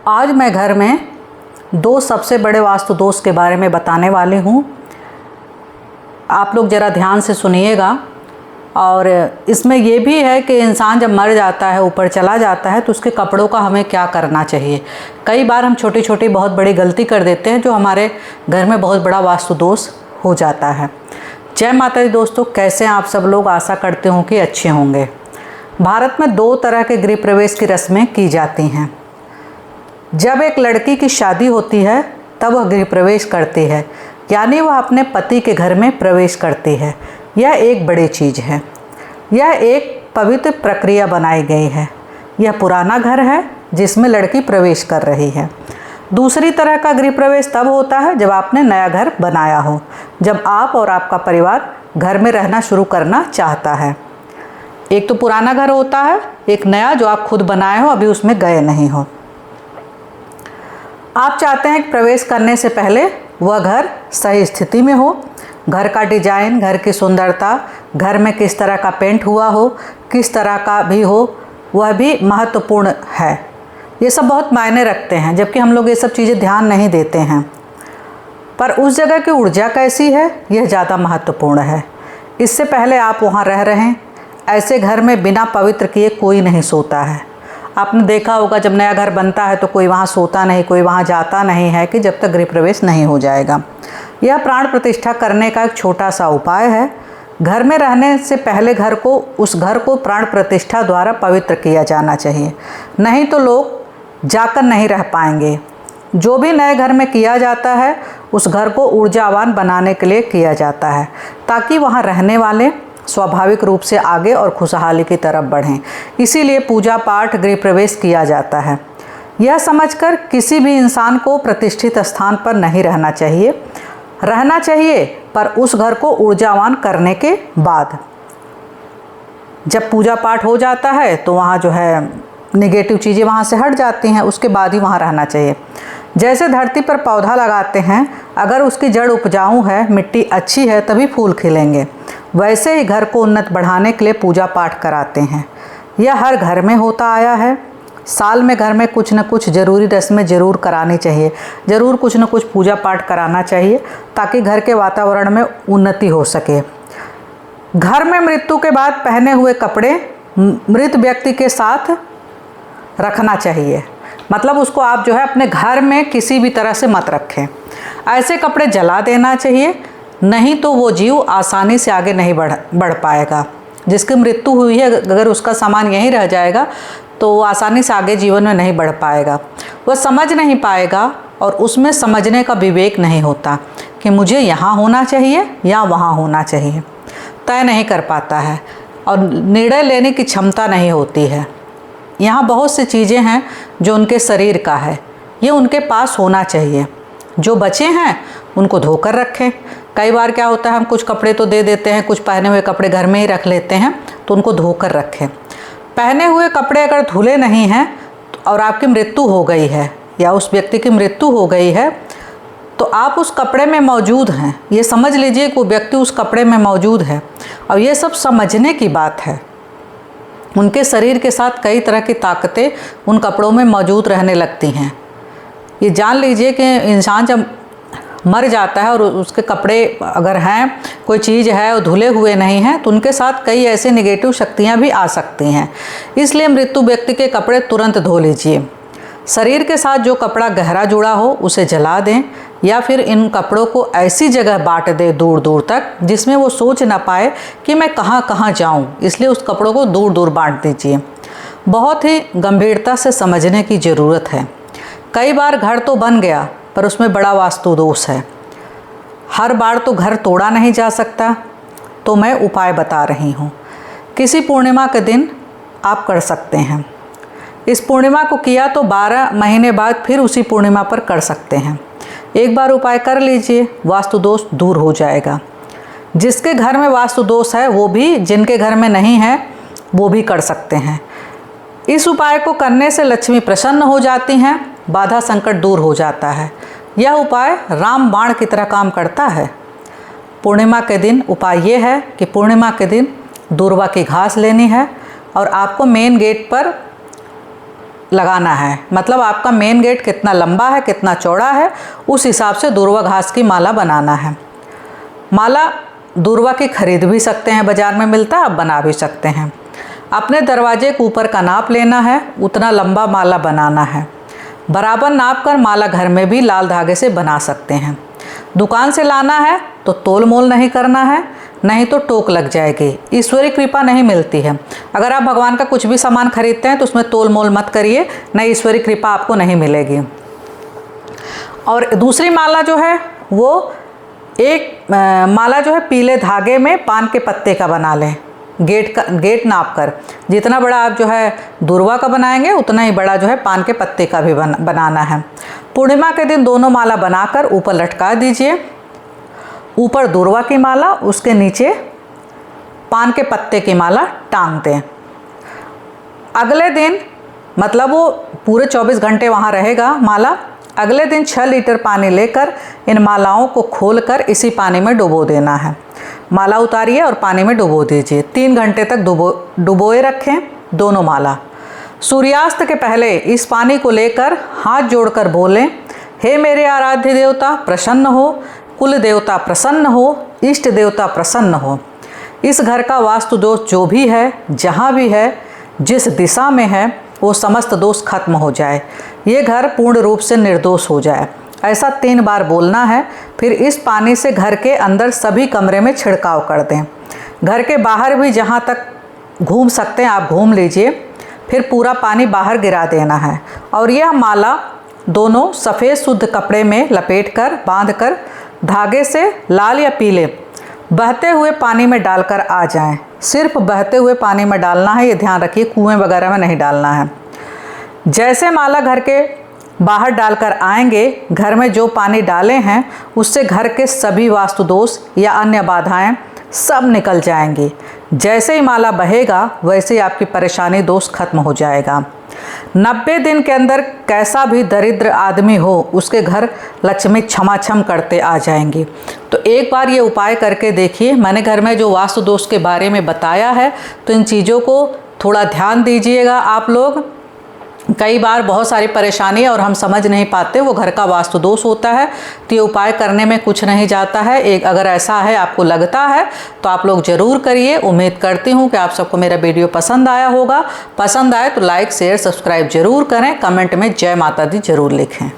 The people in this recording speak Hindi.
आज मैं घर में दो सबसे बड़े वास्तु दोष के बारे में बताने वाली हूँ। आप लोग ज़रा ध्यान से सुनिएगा। और इसमें यह भी है कि इंसान जब मर जाता है, ऊपर चला जाता है, तो उसके कपड़ों का हमें क्या करना चाहिए। कई बार हम छोटी छोटी बहुत बड़ी गलती कर देते हैं जो हमारे घर में बहुत बड़ा वास्तु दोष हो जाता है। जय माता दी दोस्तों, कैसे हैं आप सब लोग। आशा करते हूँ कि अच्छे होंगे। भारत में दो तरह के गृह प्रवेश की रस्में की जाती हैं। जब एक लड़की की शादी होती है तब वह गृह प्रवेश करती है, यानी वह अपने पति के घर में प्रवेश करती है। यह एक बड़ी चीज़ है। यह एक पवित्र प्रक्रिया बनाई गई है। यह पुराना घर है जिसमें लड़की प्रवेश कर रही है। दूसरी तरह का गृह प्रवेश तब होता है जब आपने नया घर बनाया हो, जब आप और आपका परिवार घर में रहना शुरू करना चाहता है। एक तो पुराना घर होता है, एक नया जो आप खुद बनाए हो, अभी उसमें गए नहीं हो। आप चाहते हैं कि प्रवेश करने से पहले वह घर सही स्थिति में हो। घर का डिजाइन, घर की सुंदरता, घर में किस तरह का पेंट हुआ हो, किस तरह का भी हो, वह भी महत्वपूर्ण है। ये सब बहुत मायने रखते हैं, जबकि हम लोग ये सब चीज़ें ध्यान नहीं देते हैं। पर उस जगह की ऊर्जा कैसी है, यह ज़्यादा महत्वपूर्ण है। इससे पहले आप वहाँ रह रहे हैं। ऐसे घर में बिना पवित्र किए कोई नहीं सोता है। आपने देखा होगा जब नया घर बनता है तो कोई वहाँ सोता नहीं, कोई वहाँ जाता नहीं है कि जब तक गृह प्रवेश नहीं हो जाएगा। यह प्राण प्रतिष्ठा करने का एक छोटा सा उपाय है। घर में रहने से पहले उस घर को प्राण प्रतिष्ठा द्वारा पवित्र किया जाना चाहिए, नहीं तो लोग जाकर नहीं रह पाएंगे। जो भी नए घर में किया जाता है उस घर को ऊर्जावान बनाने के लिए किया जाता है, ताकि वहाँ रहने वाले स्वाभाविक रूप से आगे और खुशहाली की तरफ बढ़ें। इसीलिए पूजा पाठ, गृह प्रवेश किया जाता है। यह समझकर किसी भी इंसान को प्रतिष्ठित स्थान पर नहीं रहना चाहिए, पर उस घर को ऊर्जावान करने के बाद। जब पूजा पाठ हो जाता है तो वहाँ जो है नेगेटिव चीज़ें वहाँ से हट जाती हैं, उसके बाद ही वहाँ रहना चाहिए। जैसे धरती पर पौधा लगाते हैं, अगर उसकी जड़ उपजाऊ है, मिट्टी अच्छी है, तभी फूल खिलेंगे। वैसे ही घर को उन्नत बढ़ाने के लिए पूजा पाठ कराते हैं। यह हर घर में होता आया है। साल में घर में कुछ न कुछ ज़रूरी रस्में ज़रूर करानी चाहिए, ज़रूर कुछ न कुछ पूजा पाठ कराना चाहिए, ताकि घर के वातावरण में उन्नति हो सके। घर में मृत्यु के बाद पहने हुए कपड़े मृत व्यक्ति के साथ रखना चाहिए। मतलब उसको आप जो है अपने घर में किसी भी तरह से मत रखें। ऐसे कपड़े जला देना चाहिए, नहीं तो वो जीव आसानी से आगे नहीं बढ़ पाएगा। जिसकी मृत्यु हुई है, अगर उसका सामान यहीं रह जाएगा तो वो आसानी से आगे जीवन में नहीं बढ़ पाएगा। वह समझ नहीं पाएगा, और उसमें समझने का विवेक नहीं होता कि मुझे यहाँ होना चाहिए या वहाँ होना चाहिए। तय नहीं कर पाता है और निर्णय लेने की क्षमता नहीं होती है। यहाँ बहुत सी चीज़ें हैं जो उनके शरीर का है, ये उनके पास होना चाहिए। जो बचे हैं उनको धोकर रखें। कई बार क्या होता है, हम कुछ कपड़े तो दे देते हैं, कुछ पहने हुए कपड़े घर में ही रख लेते हैं, तो उनको धोकर रखें। पहने हुए कपड़े अगर धुले नहीं हैं और आपकी मृत्यु हो गई है या उस व्यक्ति की मृत्यु हो गई है, तो आप उस कपड़े में मौजूद हैं। ये समझ लीजिए कि वो व्यक्ति उस कपड़े में मौजूद है। और ये सब समझने की बात है। उनके शरीर के साथ कई तरह की ताकतें उन कपड़ों में मौजूद रहने लगती हैं। ये जान लीजिए कि इंसान जब मर जाता है और उसके कपड़े अगर हैं, कोई चीज़ है और धुले हुए नहीं हैं, तो उनके साथ कई ऐसे नेगेटिव शक्तियाँ भी आ सकती हैं। इसलिए मृत्यु व्यक्ति के कपड़े तुरंत धो लीजिए। शरीर के साथ जो कपड़ा गहरा जुड़ा हो उसे जला दें, या फिर इन कपड़ों को ऐसी जगह बांट दें दूर दूर तक जिसमें वो सोच ना पाए कि मैं कहाँ कहाँ जाऊँ। इसलिए उस कपड़ों को दूर दूर बांट दीजिए। बहुत ही गंभीरता से समझने की ज़रूरत है। कई बार घर तो बन गया पर उसमें बड़ा वास्तु दोष है। हर बार तो घर तोड़ा नहीं जा सकता, तो मैं उपाय बता रही हूँ। किसी पूर्णिमा के दिन आप कर सकते हैं। इस पूर्णिमा को किया तो 12 महीने बाद फिर उसी पूर्णिमा पर कर सकते हैं। एक बार उपाय कर लीजिए, वास्तु दोष दूर हो जाएगा। जिसके घर में वास्तु दोष है वो भी, जिनके घर में नहीं है वो भी कर सकते हैं। इस उपाय को करने से लक्ष्मी प्रसन्न हो जाती हैं, बाधा संकट दूर हो जाता है। यह उपाय राम बाण की तरह काम करता है। पूर्णिमा के दिन उपाय ये है कि पूर्णिमा के दिन दूर्वा की घास लेनी है और आपको मेन गेट पर लगाना है, मतलब आपका मेन गेट कितना लंबा है, कितना चौड़ा है, उस हिसाब से दूर्वा घास की माला बनाना है। माला दूर्वा की खरीद भी सकते हैं, बाज़ार में मिलता है, आप बना भी सकते हैं। अपने दरवाजे के ऊपर का नाप लेना है, उतना लंबा माला बनाना है। बराबर नाप कर माला घर में भी लाल धागे से बना सकते हैं। दुकान से लाना है तो तोल मोल नहीं करना है, नहीं तो टोक लग जाएगी, ईश्वरी कृपा नहीं मिलती है। अगर आप भगवान का कुछ भी सामान खरीदते हैं तो उसमें तोल मोल मत करिए, नहीं ईश्वरी कृपा आपको नहीं मिलेगी। और दूसरी माला जो है वो एक माला जो है पीले धागे में पान के पत्ते का बना लें। गेट नाप कर जितना बड़ा आप जो है दूर्वा का बनाएंगे उतना ही बड़ा जो है पान के पत्ते का भी बनाना है। पूर्णिमा के दिन दोनों माला बनाकर ऊपर लटका दीजिए। ऊपर दूर्वा की माला, उसके नीचे पान के पत्ते की माला टांग दें। अगले दिन मतलब वो पूरे 24 घंटे वहाँ रहेगा माला। अगले दिन 6 लीटर पानी लेकर इन मालाओं को खोलकर इसी पानी में डुबो देना है। माला उतारिए और पानी में डुबो दीजिए। 3 घंटे तक डुबोए रखें दोनों माला। सूर्यास्त के पहले इस पानी को लेकर हाथ जोड़कर बोलें, हे मेरे आराध्य देवता प्रसन्न हो, कुल देवता प्रसन्न हो, इष्ट देवता प्रसन्न हो। इस घर का वास्तु दोष जो भी है, जहाँ भी है, जिस दिशा में है, वो समस्त दोष खत्म हो जाए, ये घर पूर्ण रूप से निर्दोष हो जाए। ऐसा 3 बार बोलना है। फिर इस पानी से घर के अंदर सभी कमरे में छिड़काव कर दें। घर के बाहर भी जहाँ तक घूम सकते हैं आप घूम लीजिए। फिर पूरा पानी बाहर गिरा देना है और यह माला दोनों सफ़ेद शुद्ध कपड़े में लपेटकर बांधकर धागे से लाल या पीले बहते हुए पानी में डालकर आ जाएं। सिर्फ बहते हुए पानी में डालना है, ये ध्यान रखिए, कुएं वगैरह में नहीं डालना है। जैसे माला घर के बाहर डालकर आएंगे, घर में जो पानी डाले हैं उससे घर के सभी वास्तु दोष या अन्य बाधाएं सब निकल जाएंगी। जैसे ही माला बहेगा वैसे ही आपकी परेशानी दोष खत्म हो जाएगा। 90 दिन के अंदर कैसा भी दरिद्र आदमी हो उसके घर लक्ष्मी छमाछम करते आ जाएंगी। तो एक बार ये उपाय करके देखिए। मैंने घर में जो वास्तु दोष के बारे में बताया है, तो इन चीज़ों को थोड़ा ध्यान दीजिएगा आप लोग। कई बार बहुत सारी परेशानी और हम समझ नहीं पाते, वो घर का वास्तु दोष होता है। तो ये उपाय करने में कुछ नहीं जाता है। एक अगर ऐसा है आपको लगता है तो आप लोग ज़रूर करिए। उम्मीद करती हूँ कि आप सबको मेरा वीडियो पसंद आया होगा। पसंद आए तो लाइक शेयर सब्सक्राइब ज़रूर करें। कमेंट में जय माता दी ज़रूर लिखें।